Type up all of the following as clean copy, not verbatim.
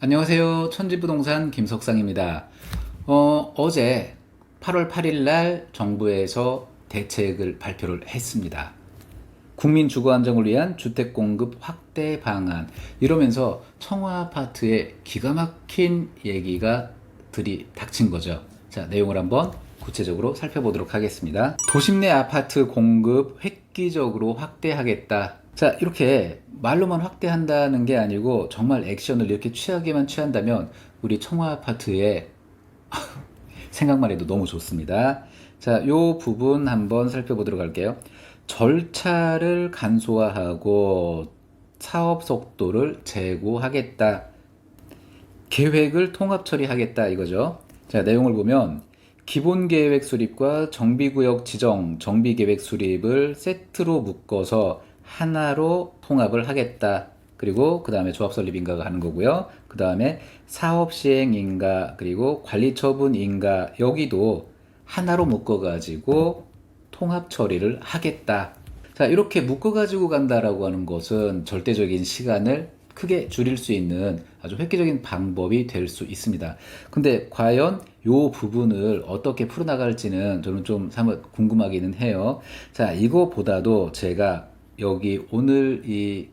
안녕하세요. 천지부동산 김석상입니다. 어제 8월 8일 날 정부에서 대책을 발표를 했습니다. 국민 주거 안정을 위한 주택 공급 확대 방안, 이러면서 청와아파트에 기가 막힌 얘기가 들이닥친 거죠. 자, 내용을 한번 구체적으로 살펴보도록 하겠습니다. 도심 내 아파트 공급 획기적으로 확대하겠다. 자, 이렇게 말로만 확대한다는 게 아니고 정말 액션을 이렇게 취하게만 취한다면 우리 청와아파트에 생각만 해도 너무 좋습니다. 자, 요 부분 한번 살펴보도록 할게요. 절차를 간소화하고 사업 속도를 제고하겠다. 계획을 통합 처리하겠다 이거죠. 자, 내용을 보면 기본계획 수립과 정비구역 지정, 정비계획 수립을 세트로 묶어서 하나로 통합을 하겠다. 그리고 그 다음에 조합설립인가가 하는 거고요. 그 다음에 사업시행인가, 그리고 관리처분인가, 여기도 하나로 묶어가지고 통합 처리를 하겠다. 자, 이렇게 묶어가지고 간다라고 하는 것은 절대적인 시간을 크게 줄일 수 있는 아주 획기적인 방법이 될 수 있습니다. 근데 과연 이 부분을 어떻게 풀어나갈지는 저는 좀 사뭇 궁금하기는 해요. 자, 이거보다도 제가 여기 오늘 이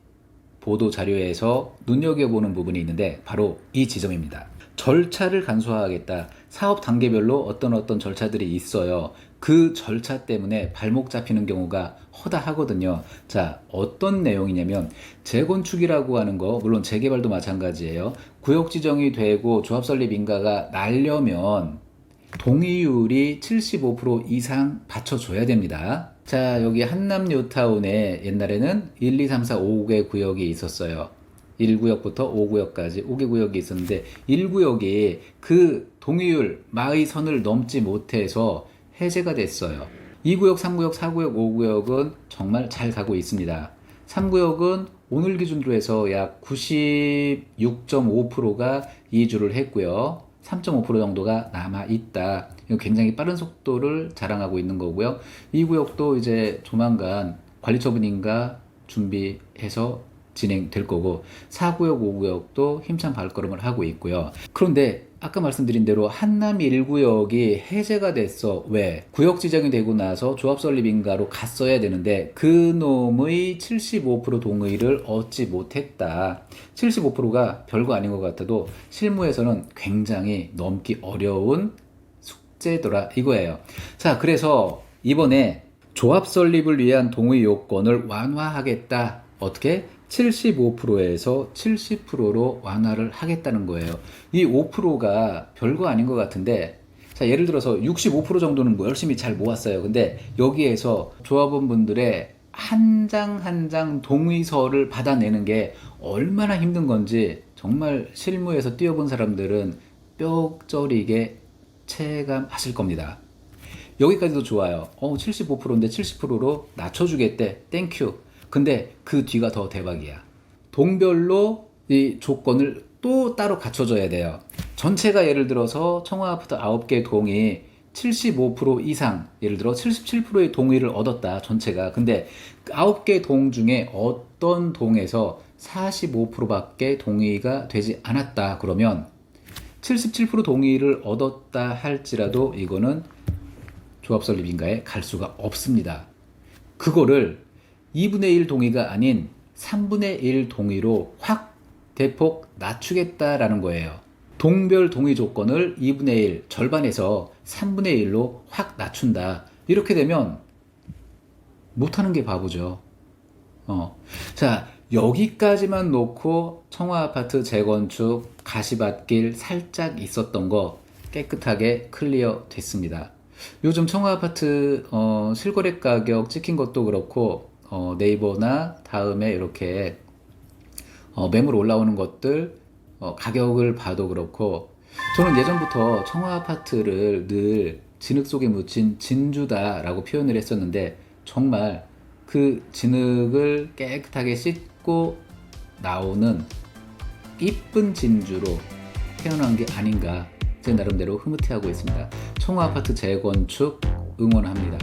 보도 자료에서 눈여겨보는 부분이 있는데 바로 이 지점입니다. 절차를 간소화하겠다. 사업 단계별로 어떤 절차들이 있어요. 그 절차 때문에 발목 잡히는 경우가 허다하거든요. 자, 어떤 내용이냐면 재건축이라고 하는 거, 물론 재개발도 마찬가지예요. 구역 지정이 되고 조합 설립 인가가 나려면 동의율이 75% 이상 받쳐줘야 됩니다. 자, 여기 한남 뉴타운에 옛날에는 1, 2, 3, 4, 5개 구역이 있었어요. 1구역부터 5구역까지 5개 구역이 있었는데 1구역이 그 동의율 마의 선을 넘지 못해서 해제가 됐어요. 2구역, 3구역, 4구역, 5구역은 정말 잘 가고 있습니다. 3구역은 오늘 기준으로 해서 약 96.5%가 이주를 했고요. 3.5% 정도가 남아있다. 이거 굉장히 빠른 속도를 자랑하고 있는 거고요. 2구역도 이제 조만간 관리처분인가 준비해서 진행될 거고, 4구역, 5구역도 힘찬 발걸음을 하고 있고요. 그런데 아까 말씀드린 대로 한남 1구역이 해제가 됐어. 왜? 구역 지정이 되고 나서 조합설립인가로 갔어야 되는데 그 놈의 75% 동의를 얻지 못했다. 75%가 별거 아닌 것 같아도 실무에서는 굉장히 넘기 어려운 숙제더라 이거예요. 자, 그래서 이번에 조합 설립을 위한 동의 요건을 완화하겠다. 어떻게? 75%에서 70%로 완화를 하겠다는 거예요. 이 5%가 별거 아닌 것 같은데, 자, 예를 들어서 65% 정도는 뭐 열심히 잘 모았어요. 근데 여기에서 조합원분들의 한 장 한 장 동의서를 받아내는 게 얼마나 힘든 건지 정말 실무에서 뛰어본 사람들은 뼈저리게 체감하실 겁니다. 여기까지도 좋아요. 75%인데 70%로 낮춰주겠대. 땡큐. 근데 그 뒤가 더 대박이야. 동별로 이 조건을 또 따로 갖춰줘야 돼요. 전체가 예를 들어서 청와아파트 9개 동이 75% 이상, 예를 들어 77%의 동의를 얻었다, 전체가. 근데 9개 동 중에 어떤 동에서 45%밖에 동의가 되지 않았다. 그러면 77% 동의를 얻었다 할지라도 이거는 조합설립인가에 갈 수가 없습니다. 그거를 2분의 1 동의가 아닌 3분의 1 동의로 확 대폭 낮추겠다라는 거예요. 동별 동의 조건을 2분의 1, 절반에서 3분의 1로 확 낮춘다. 이렇게 되면 못하는 게 바보죠. 자, 여기까지만 놓고 청와아파트 재건축 가시밭길 살짝 있었던 거 깨끗하게 클리어 됐습니다. 요즘 청와아파트 실거래 가격 찍힌 것도 그렇고 네이버나 다음에 이렇게 매물 올라오는 것들 가격을 봐도 그렇고, 저는 예전부터 청와아파트를 늘 진흙 속에 묻힌 진주다라고 표현을 했었는데 정말 그 진흙을 깨끗하게 씻고 나오는 이쁜 진주로 태어난 게 아닌가 제 나름대로 흐뭇해하고 있습니다. 청와아파트 재건축 응원합니다.